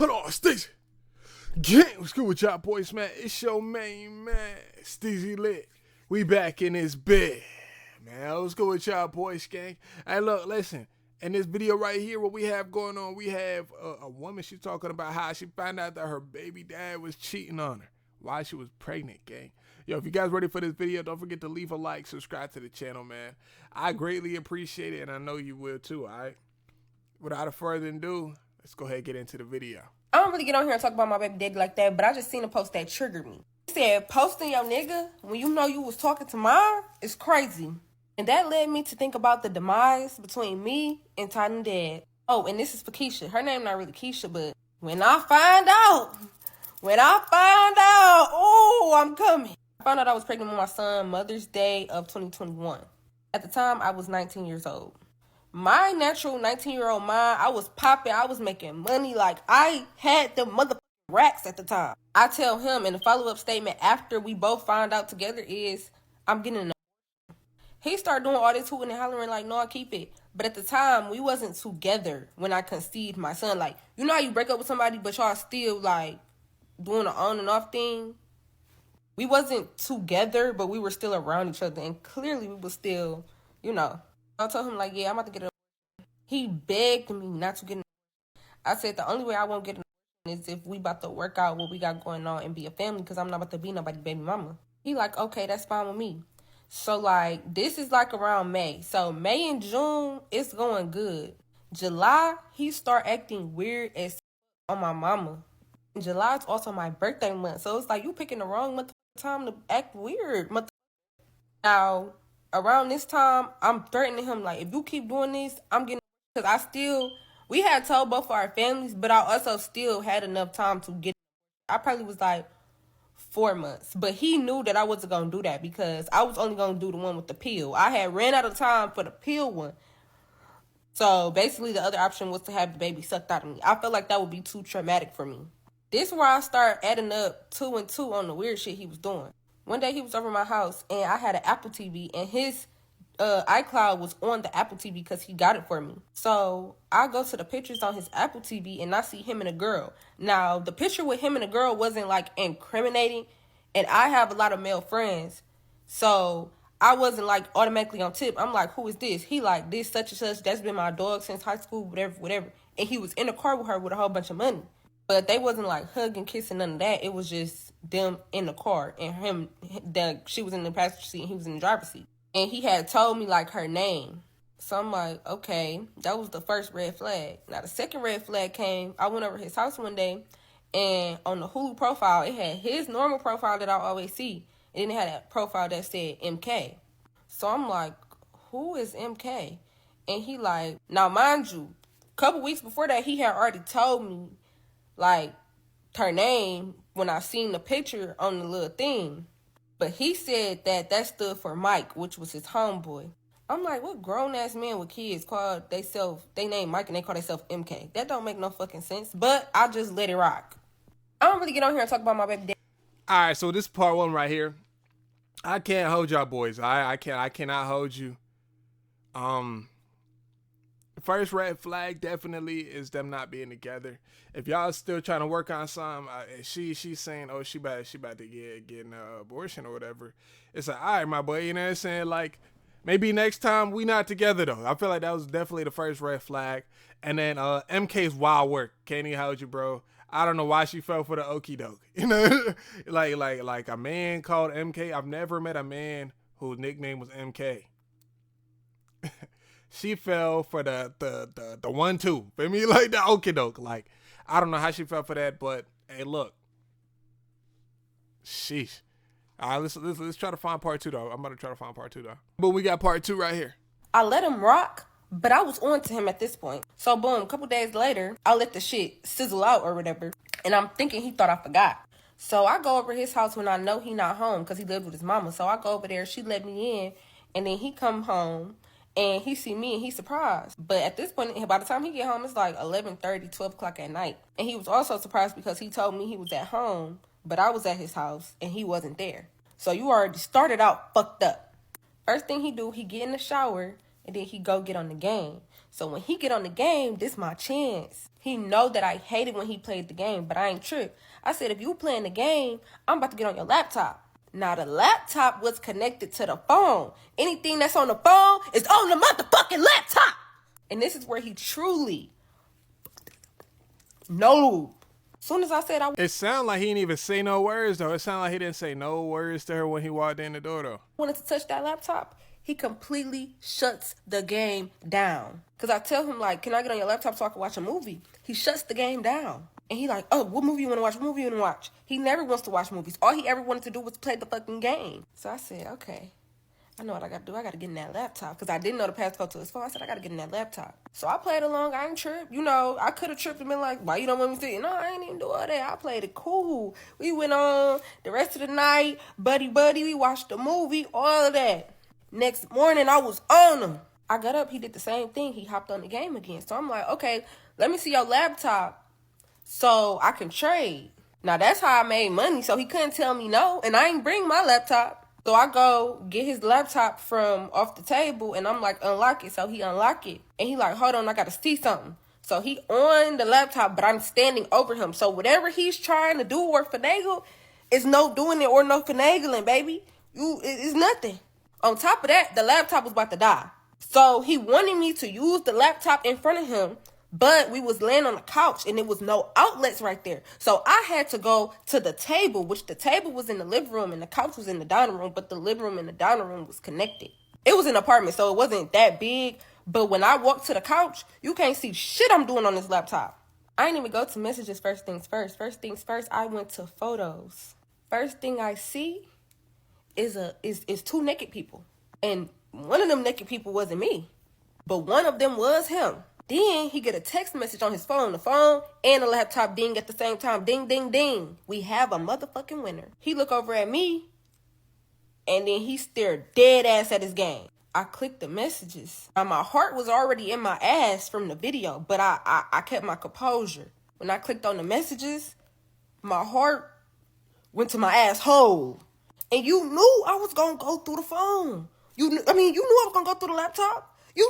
Hold on, Stacey. Gang, what's good with y'all boys, man? It's your main man, Steezy Lit. We back in this bed, man. What's good with y'all boys, gang? Hey, look, listen. In this video right here, what we have going on, we have a woman. She's talking about how she found out that her baby dad was cheating on her while she was pregnant, gang. Yo, if you guys ready for this video, don't forget to leave a like, subscribe to the channel, man. I greatly appreciate it, and I know you will too, all right? Without further ado, let's go ahead and get into the video. I don't really get on here and talk about my baby daddy like that, but I just seen a post that triggered me. He said, posting your nigga when you know you was talking to mine is crazy. And that led me to think about the demise between me and Titan Dad. Oh, and this is for Keisha. Her name not really Keisha, but when I find out, oh, I'm coming. I found out I was pregnant with my son Mother's Day of 2021. At the time, I was 19 years old. My natural 19-year-old mind, I was popping, I was making money, like I had the motherfucking racks at the time. I tell him in the follow-up statement after we both find out together is, I'm getting an abortion. He started doing all this hooting and hollering like, no, I keep it. But at the time, we wasn't together when I conceived my son. Like, you know how you break up with somebody, but y'all still like doing an on and off thing? We wasn't together, but we were still around each other. And clearly we was still, you know. I told him, like, yeah, I'm about to get an abortion. He begged me not to get an abortion. I said, the only way I won't get an abortion is if we about to work out what we got going on and be a family, because I'm not about to be nobody's baby mama. He like, okay, that's fine with me. So, like, this is, like, around May. So, May and June, it's going good. July, he start acting weird as on my mama. July is also my birthday month. So, it's like, you picking the wrong month time to act weird. Now, around this time, I'm threatening him, like, if you keep doing this, I'm getting, because we had told both of our families, but I also still had enough time to get, I probably was like 4 months, but he knew that I wasn't going to do that because I was only going to do the one with the pill. I had ran out of time for the pill one. So basically the other option was to have the baby sucked out of me. I felt like that would be too traumatic for me. This is where I started adding up 2 and 2 on the weird shit he was doing. One day he was over my house and I had an Apple TV and his iCloud was on the Apple TV because he got it for me. So I go to the pictures on his Apple TV and I see him and a girl. Now the picture with him and a girl wasn't like incriminating, and I have a lot of male friends. So I wasn't like automatically on tip. I'm like, who is this? He like, this such and such, that's been my dog since high school, whatever. And he was in the car with her with a whole bunch of money. But they wasn't like hugging, kissing, none of that. It was just them in the car and she was in the passenger seat and he was in the driver's seat. And he had told me like her name. So I'm like, okay, that was the first red flag. Now the second red flag came, I went over his house one day and on the Hulu profile, it had his normal profile that I always see. And then it had a profile that said MK. So I'm like, who is MK? And he like, now mind you, a couple weeks before that, he had already told me like her name when I seen the picture on the little thing. But he said that stood for Mike, which was his homeboy. I'm like, what grown ass man with kids call they name Mike and they call themselves MK? That don't make no fucking sense. But I just let it rock. I don't really get on here and talk about my baby daddy. All right, so this is part 1 right here. I can't hold y'all boys. I cannot hold you. First red flag definitely is them not being together. If y'all still trying to work on something, she's saying, oh, she about to get an abortion or whatever. It's like, all right, my boy, you know what I'm saying? Like, maybe next time we not together though. I feel like that was definitely the first red flag. And then MK's wild work. Can't even hold you, bro. I don't know why she fell for the okie doke. You know, like a man called MK. I've never met a man whose nickname was MK. She fell for the 1-2. Feel me? Like the okie doke. Like, I don't know how she fell for that, but hey, look. Sheesh. All right, let's try to find part 2 though. I'm about to try to find part 2 though. But we got part 2 right here. I let him rock, but I was on to him at this point. So boom, a couple days later, I let the shit sizzle out or whatever. And I'm thinking he thought I forgot. So I go over his house when I know he not home because he lived with his mama. So I go over there, she let me in, and then he come home. And he see me and he's surprised. But at this point, by the time he get home, it's like 11:30, 12 o'clock at night. And he was also surprised because he told me he was at home, but I was at his house and he wasn't there. So you already started out fucked up. First thing he do, he get in the shower and then he go get on the game. So when he get on the game, this my chance. He know that I hated when he played the game, but I ain't tripped. I said, if you playing the game, I'm about to get on your laptop. Now, the laptop was connected to the phone. Anything that's on the phone is on the motherfucking laptop. And this is where he truly no. Soon as I said It sounded like he didn't even say no words, though. It sounded like he didn't say no words to her when he walked in the door, though. wanted to touch that laptop, he completely shuts the game down. Because I tell him, like, can I get on your laptop so I can watch a movie? He shuts the game down. And he like, oh, what movie you want to watch? What movie you want to watch? He never wants to watch movies. All he ever wanted to do was play the fucking game. So I said, okay, I know what I got to do. I got to get in that laptop. Because I didn't know the passcode to his phone. I said, I got to get in that laptop. So I played along. I ain't tripped. You know, I could have tripped and been like, why you don't want me to see it? No, I ain't even do all that. I played it cool. We went on the rest of the night. Buddy. We watched the movie. All of that. Next morning, I was on him. I got up. He did the same thing. He hopped on the game again. So I'm like, okay, let me see your laptop so I can trade. Now, that's how I made money. So he couldn't tell me no. And I ain't bring my laptop. So I go get his laptop from off the table. And I'm like, unlock it. So he unlock it. And he like, hold on, I got to see something. So he on the laptop, but I'm standing over him. So whatever he's trying to do or finagle, it's no doing it or no finagling, baby. It's nothing. On top of that, the laptop was about to die. So he wanted me to use the laptop in front of him, but we was laying on the couch and there was no outlets right there. So I had to go to the table, which the table was in the living room and the couch was in the dining room, but the living room and the dining room was connected. It was an apartment, so it wasn't that big. But when I walked to the couch, you can't see shit I'm doing on this laptop. I didn't even go to messages first things first. First things first, I went to photos. First thing I see is two naked people. And one of them naked people wasn't me, but one of them was him. Then he get a text message on his phone, the phone and the laptop ding at the same time. Ding, ding, ding. We have a motherfucking winner. He look over at me and then he stared dead ass at his game. I clicked the messages. Now, my heart was already in my ass from the video, but I kept my composure. When I clicked on the messages, my heart went to my asshole. And you knew I was going to go through the phone. You knew I was going to go through the laptop. You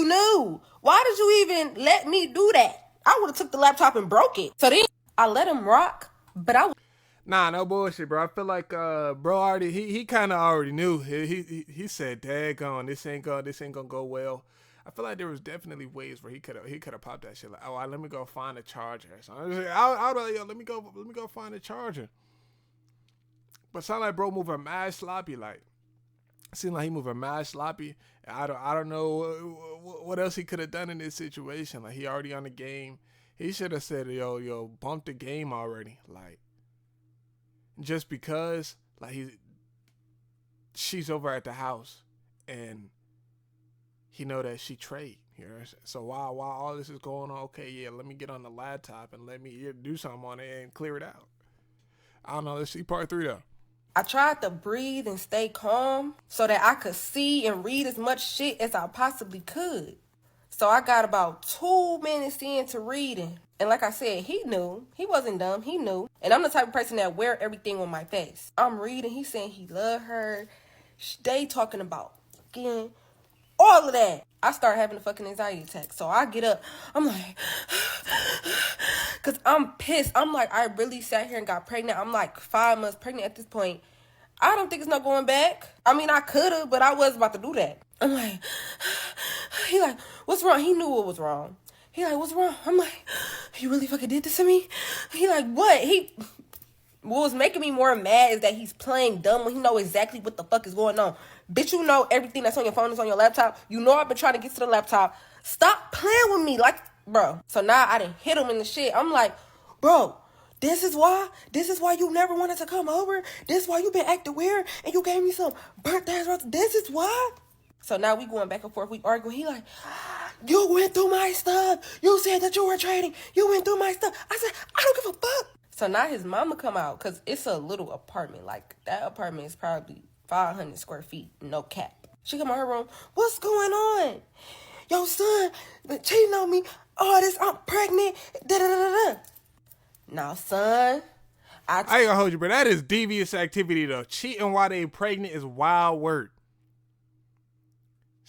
knew. Why did you even let me do that? I would have took the laptop and broke it. So then I let him rock, but Nah, no bullshit, bro. I feel like bro already he kind of already knew. He said, "Daggone, this ain't gonna go well." I feel like there was definitely ways where he could have popped that shit. Like, oh, let me go find a charger. So I was like, yo, let me go find a charger. But sound like bro moving mad sloppy. Like, seemed like he moving mad sloppy. I don't know what else he could have done in this situation. Like, he already on the game. He should have said, yo, bump the game already. Like, just because like she's over at the house and he know that she trade here. So while all this is going on, okay, yeah, let me get on the laptop and let me do something on it and clear it out. I don't know. Let's see part 3 though. I tried to breathe and stay calm so that I could see and read as much shit as I possibly could. So I got about 2 minutes into reading. And like I said, he knew. He wasn't dumb. He knew. And I'm the type of person that wear everything on my face. I'm reading. He's saying he love her. They talking about fucking all of that. I start having a fucking anxiety attack. So I get up. I'm like, because I'm pissed. I'm like, I really sat here and got pregnant. I'm like 5 months pregnant at this point. I don't think it's not going back. I mean, I could have, but I was about to do that. I'm like, he like, what's wrong? He knew what was wrong. He like, what's wrong? I'm like, you really fucking did this to me? He like, what? What was making me more mad is that he's playing dumb when he know exactly what the fuck is going on. Bitch, you know everything that's on your phone is on your laptop. You know I've been trying to get to the laptop. Stop playing with me, like, bro. So now I done hit him in the shit. I'm like, bro, this is why you never wanted to come over. This is why you been acting weird and you gave me some birthday roses. This is why. So now we going back and forth. We arguing. He like, you went through my stuff. You said that you were trading. You went through my stuff. I said, I don't give a fuck. So now his mama come out because it's a little apartment. Like, that apartment is probably 500 square feet. No cap. She come out her room. What's going on? Your son been cheating on me. All this, I'm pregnant. Da-da-da-da-da. Now, son, I ain't gonna hold you, bro. That is devious activity, though. Cheating while they pregnant is wild work.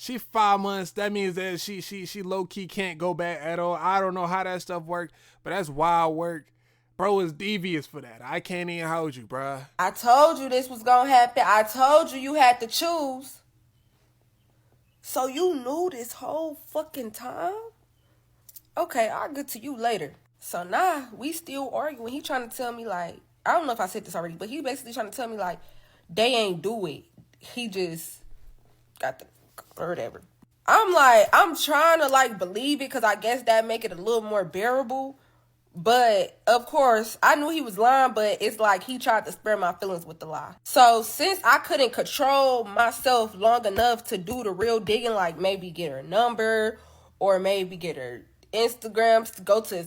She 5 months. That means that she low key can't go back at all. I don't know how that stuff work, but that's wild work. Bro is devious for that. I can't even hold you, bruh. I told you this was gonna happen. I told you you had to choose. So you knew this whole fucking time? Okay, I'll get to you later. So now we still arguing. He trying to tell me like, I don't know if I said this already, but he basically trying to tell me like, they ain't do it. He just got the or whatever. I'm like, I'm trying to like believe it because I guess that make it a little more bearable. But of course, I knew he was lying, but it's like he tried to spare my feelings with the lie. So since I couldn't control myself long enough to do the real digging, like maybe get her number or maybe get her Instagram to go to,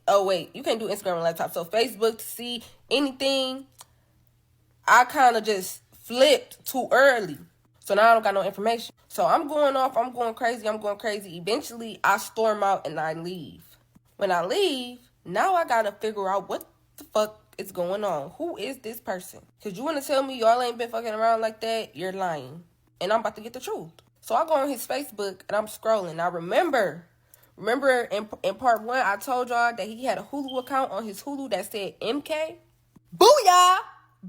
oh wait, you can't do Instagram on laptop. So Facebook to see anything, I kind of just flipped too early. So now I don't got no information. So I'm going off, I'm going crazy. Eventually, I storm out and I leave. When I leave, now I gotta figure out what the fuck is going on. Who is this person? Because you want to tell me y'all ain't been fucking around like that? You're lying. And I'm about to get the truth. So I go on his Facebook and I'm scrolling. Now remember in part 1, I told y'all that he had a Hulu account on his Hulu that said MK? Booyah!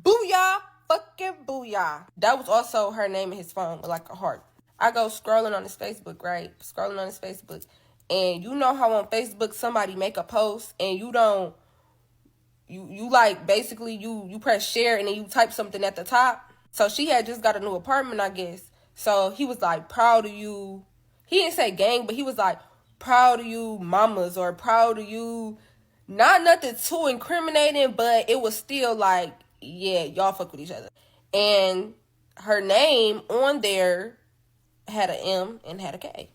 Booyah! Fucking booyah. That was also her name in his phone with like a heart. I go scrolling on his Facebook, right? And you know how on Facebook somebody make a post and you don't, you like basically you press share and then you type something at the top. So she had just got a new apartment, I guess. So he was like, proud of you. He didn't say gang, but he was like, proud of you mamas or proud of you. Not nothing too incriminating, but it was still like, yeah, y'all fuck with each other. And her name on there had an M and had a K.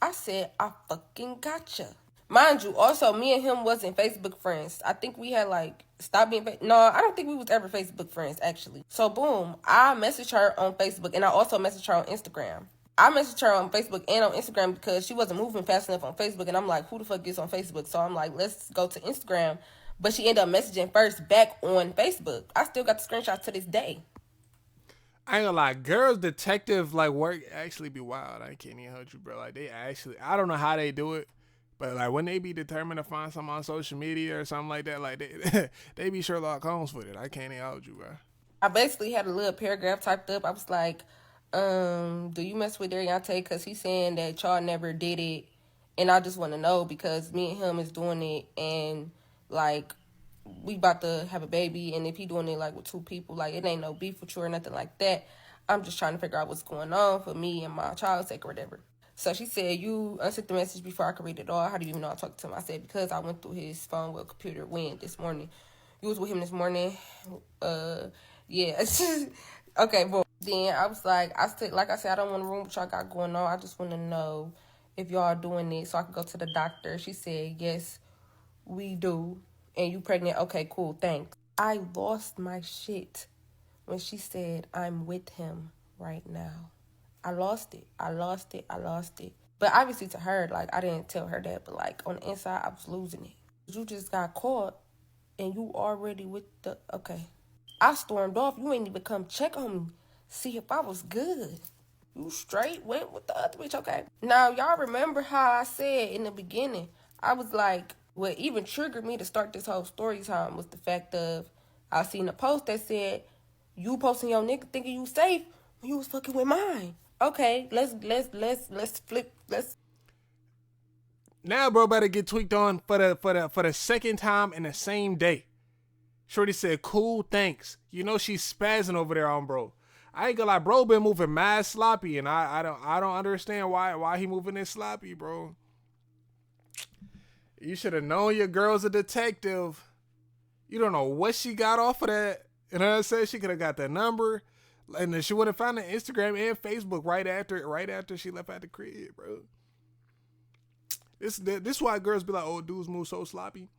I said, I fucking gotcha. Mind you, also, me and him wasn't Facebook friends. I think we had, like, stopped being... No, I don't think we was ever Facebook friends, actually. So, boom, I messaged her on Facebook, and I also messaged her on Instagram. I messaged her on Facebook and on Instagram because she wasn't moving fast enough on Facebook, and I'm like, who the fuck gets on Facebook? So, I'm like, let's go to Instagram. But she ended up messaging first back on Facebook. I still got the screenshots to this day. I ain't gonna lie, girls detective like work actually be wild. I can't even hold you, bro. Like they actually, I don't know how they do it, but like when they be determined to find something on social media or something like that, like they be Sherlock Holmes with it. I can't even hold you, bro. I basically had a little paragraph typed up. I was like, do you mess with Dariante? Because he's saying that y'all never did it, and I just want to know because me and him is doing it, and like we about to have a baby, and if he doing it like with 2 people, like it ain't no beef with you or nothing like that. I'm just trying to figure out what's going on for me and my child's sake or whatever. So she said, you unsent the message before I could read it all. How do you even know I talked to him? I said, because I went through his phone with a computer when this morning. You was with him this morning. Yeah. Okay, well, then I was like, I said, I don't want to ruin what y'all got going on. I just want to know if y'all doing it so I can go to the doctor. She said, yes, we do. And you pregnant? Okay, cool, thanks. I lost my shit when she said, I'm with him right now. I lost it. But obviously to her, like, I didn't tell her that. But, like, on the inside, I was losing it. You just got caught and you already with the... Okay. I stormed off. You ain't even come check on me. See if I was good. You straight went with the other bitch, okay? Now, y'all remember how I said in the beginning, I was like... What even triggered me to start this whole story time was the fact of I seen a post that said you posting your nigga thinking you safe when you was fucking with mine. Okay, let's flip. Now, bro, better get tweaked on for the second time in the same day. Shorty said, "Cool, thanks." You know she's spazzing over there on bro. I ain't gonna lie, bro been moving mad sloppy, and I don't understand why he moving this sloppy, bro. You should have known your girl's a detective. You don't know what she got off of that. You know what I'm saying? She could have got that number. And then she would have found the Instagram and Facebook right after she left out the crib, bro. This why girls be like, oh, dudes move so sloppy.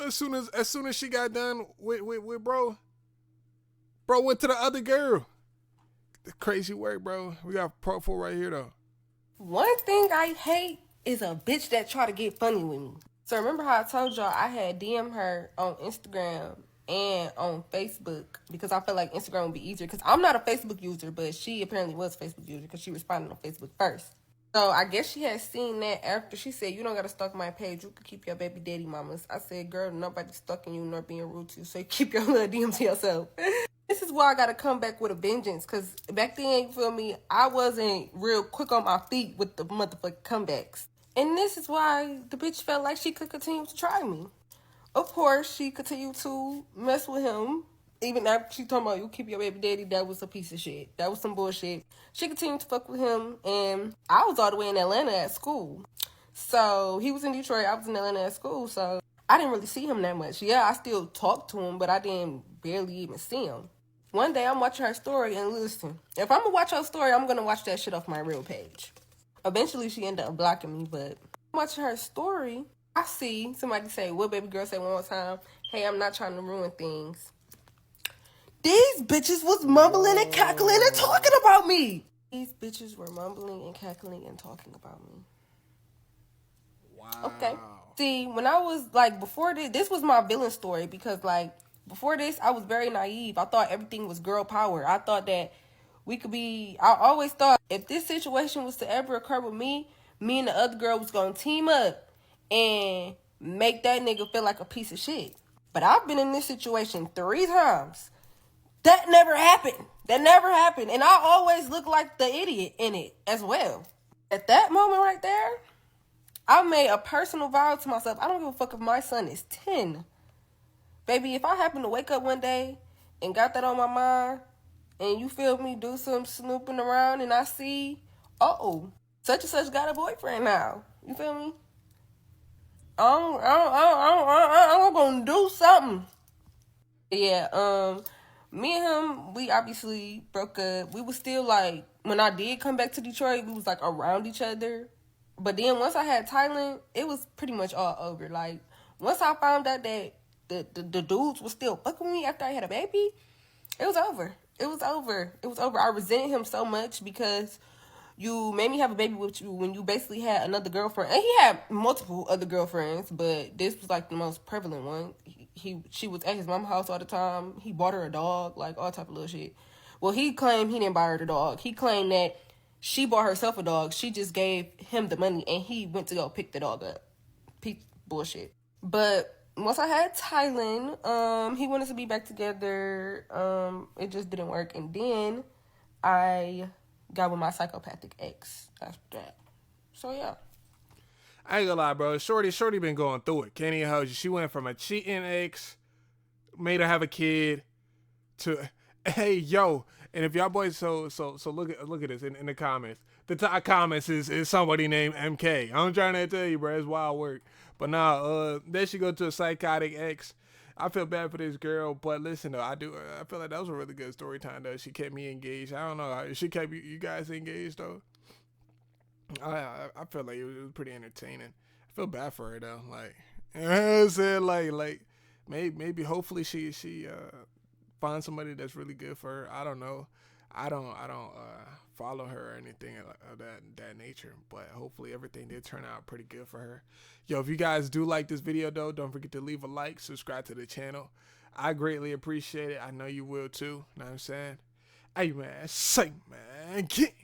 As soon as she got done with bro went to the other girl. The crazy work, bro. We got part 4 right here, though. One thing I hate is a bitch that try to get funny with me. So remember how I told y'all I had DM her on Instagram and on Facebook because I felt like Instagram would be easier because I'm not a Facebook user, but she apparently was a Facebook user because she responded on Facebook first. So I guess she had seen that after she said, you don't got to stalk my page. You can keep your baby daddy mamas. I said, girl, nobody's stalking you nor being rude to you. So you keep your little DM to yourself. This is why I got to come back with a vengeance. Because back then, you feel me, I wasn't real quick on my feet with the motherfucking comebacks. And this is why the bitch felt like she could continue to try me. Of course, she continued to mess with him. Even after she told me, you keep your baby daddy, that was a piece of shit. That was some bullshit. She continued to fuck with him, and I was all the way in Atlanta at school. So, he was in Detroit, I was in Atlanta at school, so I didn't really see him that much. Yeah, I still talked to him, but I didn't barely even see him. One day, I'm watching her story, and listen, if I'm gonna watch her story, I'm gonna watch that shit off my real page. Eventually, she ended up blocking me, but watching her story, I see somebody say, what baby girl say one more time? Hey, I'm not trying to ruin things. These bitches was mumbling and cackling and talking about me. These bitches were mumbling and cackling and talking about me. Wow. Okay. See, when I was, like, before this was my villain story because, like, before this, I was very naive. I thought everything was girl power. I thought that I always thought if this situation was to ever occur with me and the other girl was going to team up and make that nigga feel like a piece of shit. But I've been in this situation 3 times. That never happened. And I always look like the idiot in it as well. At that moment right there, I made a personal vow to myself. I don't give a fuck if my son is 10. Baby, if I happen to wake up one day and got that on my mind, and you feel me do some snooping around and I see, such and such got a boyfriend now. You feel me? I'm gonna do something. Yeah, me and him, we obviously broke up. We was still like, when I did come back to Detroit, we was like around each other. But then once I had Thailand, it was pretty much all over. Like, once I found out that the dudes was still fucking with me after I had a baby, it was over. I resented him so much because you made me have a baby with you when you basically had another girlfriend. And he had multiple other girlfriends, but this was like the most prevalent one. She was at his mom's house all the time. He bought her a dog, like all type of little shit. Well, he claimed he didn't buy her the dog. He claimed that she bought herself a dog. She just gave him the money and he went to go pick the dog up. Bullshit. But once I had Thailand, he wanted to be back together. It just didn't work. And then I got with my psychopathic ex after that. So, yeah. I ain't gonna lie, bro. Shorty been going through it. Can't even hold you. She went from a cheating ex, made her have a kid, to, hey, yo. And if y'all boys, so look at this in the comments. The top comments is somebody named MK. I'm trying to tell you, bro. It's wild work. But now, then she go to a psychotic ex. I feel bad for this girl, but listen though, I feel like that was a really good story time though. She kept me engaged. I don't know, she kept you guys engaged though. I feel like it was pretty entertaining. I feel bad for her though. Like, you know what I'm saying? Like maybe hopefully she finds somebody that's really good for her. I don't know. I don't follow her or anything of that nature, but hopefully everything did turn out pretty good for her. Yo, if you guys do like this video though, don't forget to leave a like, subscribe to the channel. I greatly appreciate it. I know you will too. Know what I'm saying? Hey man, say man, get